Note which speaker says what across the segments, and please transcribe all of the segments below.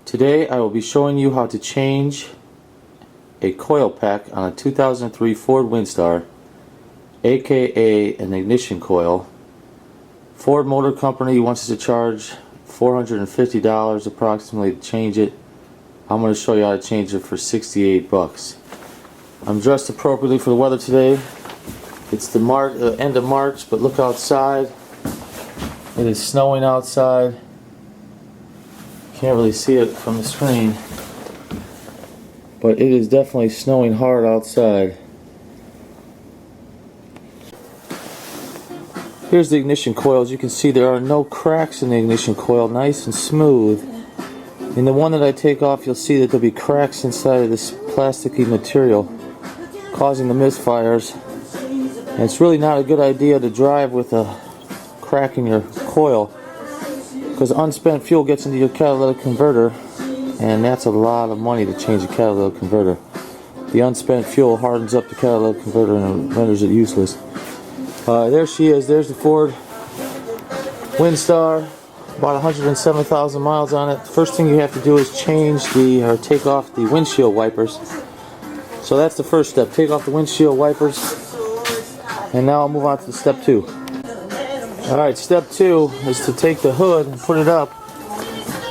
Speaker 1: Today I will be showing you how to change a coil pack on a 2003 Ford Windstar, aka an ignition coil. Ford Motor Company wants us to charge $450 approximately to change it. I'm going to show you how to change it for 68 bucks. I'm dressed appropriately for the weather today. It's the end of March, but look outside. It is snowing outside. Can't really see it from the screen, but it is definitely snowing hard outside. Here's the ignition coil. As you can see, there are no cracks in the ignition coil, nice and smooth. In the one that I take off, you'll see that there'll be cracks inside of this plasticky material, causing the misfires. And it's really not a good idea to drive with a crack in your coil, because unspent fuel gets into your catalytic converter, and that's a lot of money to change a catalytic converter. The unspent fuel hardens up the catalytic converter and renders it useless. There she is. There's the Ford Windstar, about 107,000 miles on it. First thing you have to do is take off the windshield wipers. So that's the first step. Take off the windshield wipers, and now I'll move on to step 2. Alright, step 2 is to take the hood and put it up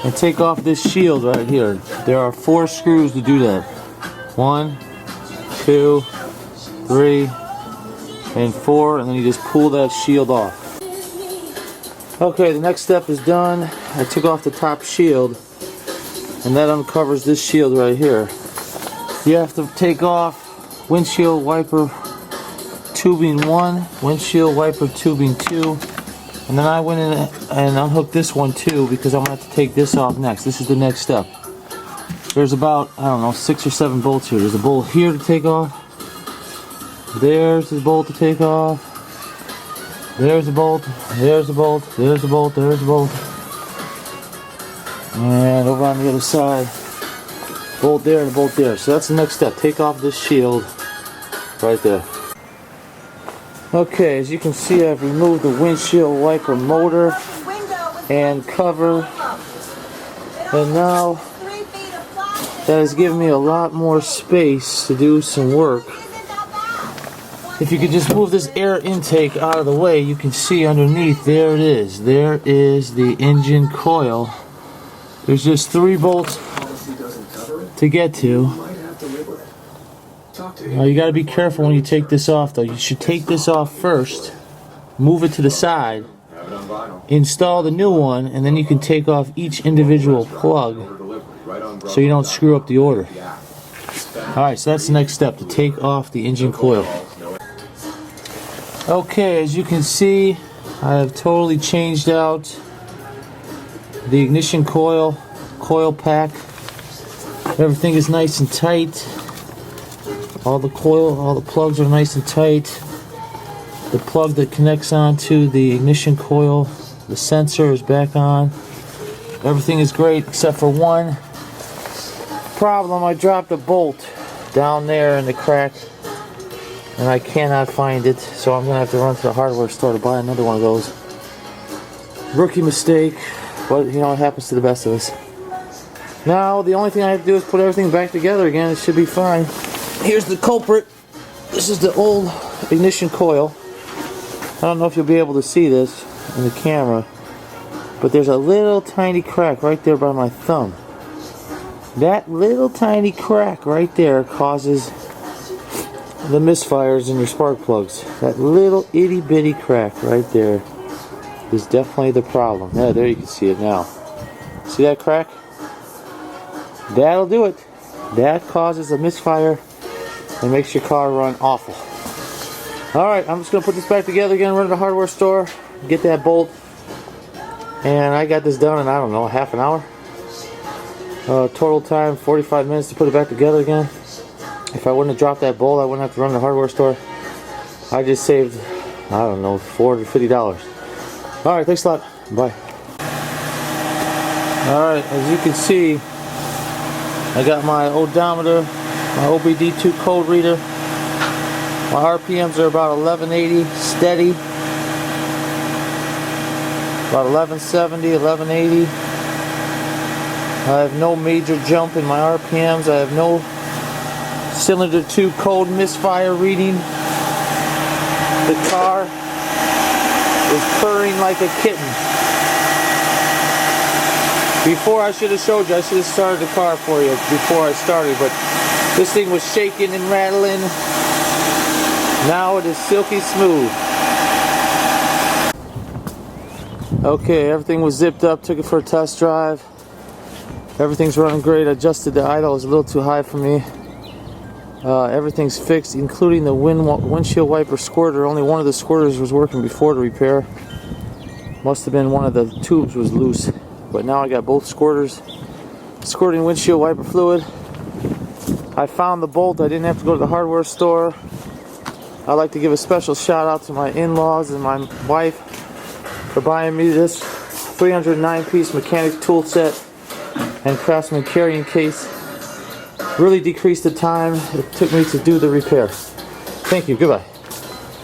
Speaker 1: and take off this shield right here. There are 4 screws to do that. 1, 2, 3, and 4, and then you just pull that shield off. Okay, the next step is done. I took off the top shield, and that uncovers this shield right here. You have to take off windshield wiper tubing 1, windshield wiper tubing 2, and then I went in and unhooked this one too, because I'm going to have to take this off next. This is the next step. There's about, I don't know, 6 or 7 bolts here. There's a bolt here to take off. There's the bolt to take off. There's the bolt. There's the bolt. There's the bolt. There's the bolt. And over on the other side, bolt there and a bolt there. So that's the next step. Take off this shield right there. Okay, as you can see, I've removed the windshield wiper motor and cover, and now that has given me a lot more space to do some work. If you could just move this air intake out of the way, you can see underneath, there it is. There is the engine coil. There's just 3 bolts to get to. Now you got to be careful when you take this off, though. You should take this off first, move it to the side, install the new one, and then you can take off each individual plug so you don't screw up the order. Alright, so that's the next step, to take off the engine coil. Okay, as you can see, I have totally changed out the ignition coil pack. Everything is nice and tight. All the plugs are nice and tight. The plug that connects onto the ignition coil, the sensor, is back on. Everything is great except for one problem. I dropped a bolt down there in the crack, and I cannot find it, so I'm going to have to run to the hardware store to buy another one of those. Rookie mistake, but you know, it happens to the best of us. Now, the only thing I have to do is put everything back together again. It should be fine. Here's the culprit. This is the old ignition coil. I don't know if you'll be able to see this in the camera, but there's a little tiny crack right there by my thumb. That little tiny crack right there causes the misfires in your spark plugs. That little itty bitty crack right there is definitely the problem. Yeah, there you can see it now. See that crack? That'll do it. That causes a misfire and makes your car run awful. Alright, I'm just going to put this back together again, run to the hardware store, get that bolt, and I got this done in, I don't know, half an hour. Total time 45 minutes to put it back together again. If I wouldn't have dropped that bolt, I wouldn't have to run to the hardware store. I just saved, I don't know, $450. Alright, thanks a lot. Bye. Alright, as you can see, I got my odometer, my OBD2 code reader. My RPMs are about 1180 steady, about 1170, 1180. I have no major jump in my RPMs. I have no cylinder 2 code misfire reading. The car is purring like a kitten. Before, I should have showed you, I should have started the car for you before I started, but this thing was shaking and rattling. Now it is silky smooth. Okay, everything was zipped up, took it for a test drive. Everything's running great. Adjusted the idle, it was a little too high for me. Everything's fixed, including the windshield wiper squirter. Only one of the squirters was working before the repair. Must have been one of the tubes was loose. But now I got both squirters squirting windshield wiper fluid. I found the bolt. I didn't have to go to the hardware store. I'd like to give a special shout out to my in-laws and my wife for buying me this 309-piece mechanic tool set and Craftsman carrying case. Really decreased the time it took me to do the repair. Thank you. Goodbye.